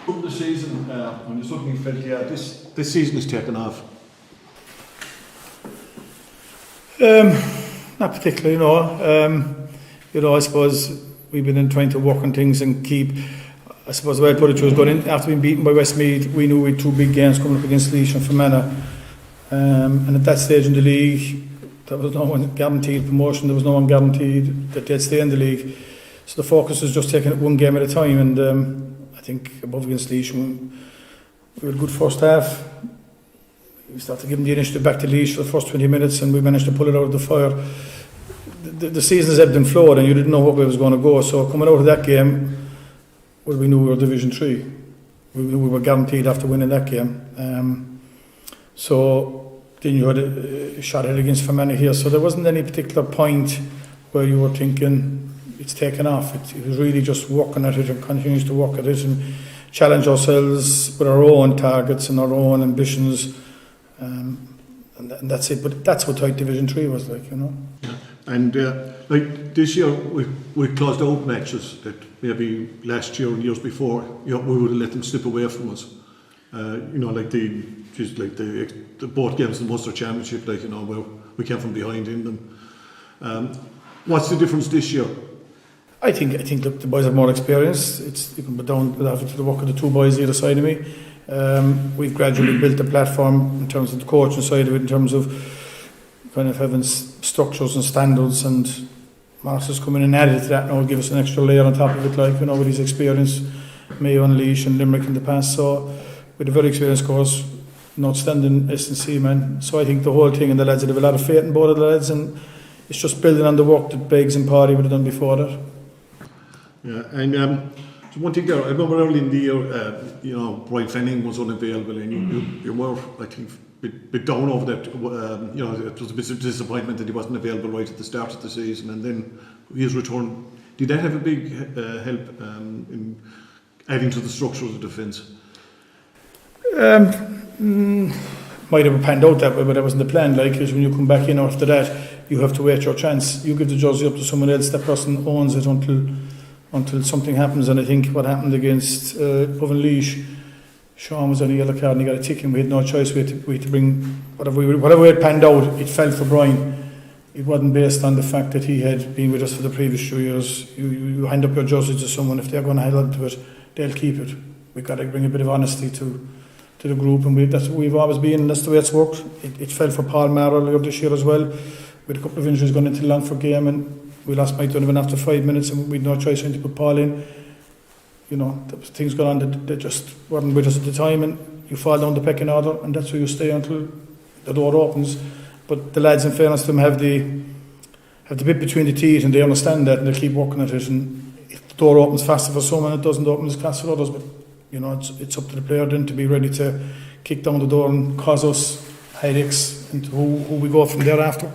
From the season, when you suddenly felt, this season is taken off? Not particularly, I suppose we've been in trying to work on things and keep. I suppose the way I put it was going in after being beaten by Westmeath. We knew we had two big games coming up against Laois and Fermanagh, and at that stage in the league, there was no one guaranteed promotion. There was no one guaranteed that they'd stay in the league. So the focus was just taking it one game at a time. And I think above against Laois, we had a good first half. We started giving the initiative back to Laois for the first 20 minutes, and we managed to pull it out of the fire. The season has ebbed and flowed, and you didn't know what way it was going to go. So coming out of that game, well, we knew we were Division 3. We knew we were guaranteed after winning that game. So then you had a shot ahead against Fermanagh here. So there wasn't any particular point where you were thinking it's taken off. It was really just working at it and continuing to work at it and challenge ourselves with our own targets and our own ambitions. And that's it. But that's what tight Division 3 was like, Yeah. And like this year, we closed out matches that maybe last year and years before, we would have let them slip away from us. Like the both games in the Munster Championship, where we came from behind in them. What's the difference this year? I think the boys have more experience. You can put down to the work of the two boys either side of me. We've gradually built a platform in terms of the coaching side of it, in terms of kind of having structures and standards, and Mark's has come in and added to that now, give us an extra layer on top of it, with his experience, Mayo and Laois and Limerick in the past. So with a very experienced coach, an outstanding S&C man. So I think the whole thing, and the lads have a lot of faith in both of the lads, and it's just building on the work that Beggs and Party would have done before that. Yeah, and so one thing there, I remember early in the year, Brian Fenning was unavailable, and you were, I think, a bit down over that. It was a bit of disappointment that he wasn't available right at the start of the season, and then his return. Did that have a big help in adding to the structure of the defence? Might have panned out that way, but that wasn't the plan. Because when you come back in after that, you have to wait your chance. You give the jersey up to someone else. That person owns it until something happens. And I think what happened against Owen Laois, Sean was on a yellow card and he got a tick, and we had no choice. We had to bring whatever we had panned out. It fell for Brian. It wasn't based on the fact that he had been with us for the previous 2 years. You hand up your jersey to someone. If they're going to hold on to it, they'll keep it. We've got to bring a bit of honesty to the group, and that's what we've always been, and that's the way it's worked. It fell for Paul Maher earlier this year as well, with a couple of injuries going into the Longford game, and we lost Mike Donovan after 5 minutes, and we had no choice to put Paul in. There was things going on that just weren't with us at the time, and you fall down the pecking order, and that's where you stay until the door opens. But the lads, in fairness to them, have the bit between the teeth, and they understand that, and they keep working at it. And if the door opens faster for some and it doesn't open as fast for others, but it's up to the player then to be ready to kick down the door and cause us headaches into who we go from thereafter.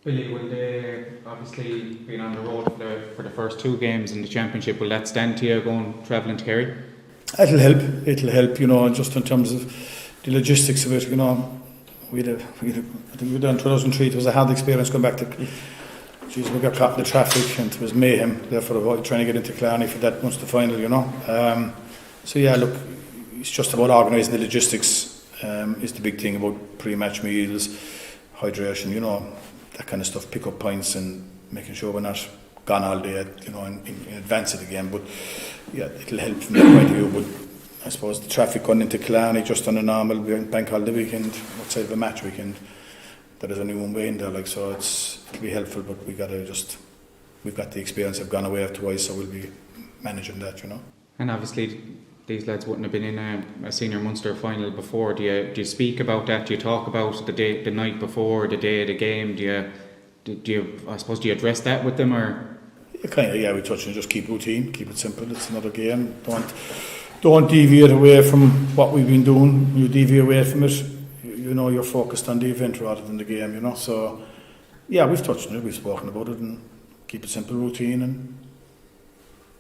Billy, will they obviously being on the road for the first two games in the championship, will that stand to you going travelling to Kerry? It'll help, just in terms of the logistics of it. I think we done 2003. It was a hard experience going back to. We got caught in the traffic and it was mayhem. Therefore, trying to get into Killarney for that Munster final. It's just about organising the logistics. Is the big thing about pre-match meals, hydration, that kind of stuff. Pick up points and making sure we're not gone all day, in advance of the game. But yeah, it'll help from that point of view. But I suppose the traffic going into Killarney just on a normal bank holiday weekend, outside of a match weekend, there is only one way in there, so it'll be helpful. But we've got the experience of gone away twice, so we'll be managing that, And obviously, these lads wouldn't have been in a senior Munster final before. Do you speak about that? Do you talk about the night before, the day of the game? Do you address that with them, or? We touch on just keep routine, keep it simple. It's another game. Don't deviate away from what we've been doing. You deviate away from it, you're focused on the event rather than the game. So yeah, we've touched on it, we've spoken about it, and keep it simple, routine, and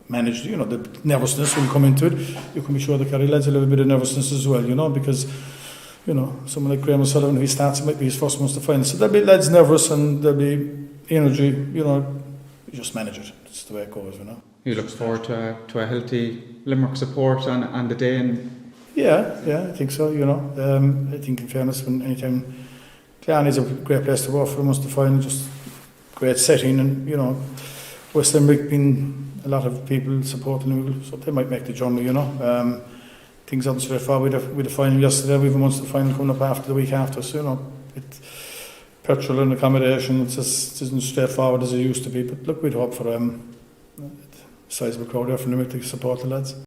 manage the nervousness when you come into it. You can be sure the Kerry lads a little bit of nervousness as well, because someone like Graham O'Sullivan, who starts, it might be his first Munster final, so there'll be lads nervous and there'll be energy, you just manage it. That's the way it goes, you know. You look forward to a healthy Limerick support on the day, and Yeah, I think so, you know. I think in fairness, when anytime Killarney is a great place to go for the Munster final, just great setting, and you know, West Limerick been a lot of people supporting them, so they might make the journey, you know. Things aren't straightforward with the final yesterday. We have a Munster final coming up after the week after, so you know, petrol and accommodation, it isn't straightforward as it used to be. But look, we'd hope for a sizable crowd there from Limerick to support the lads.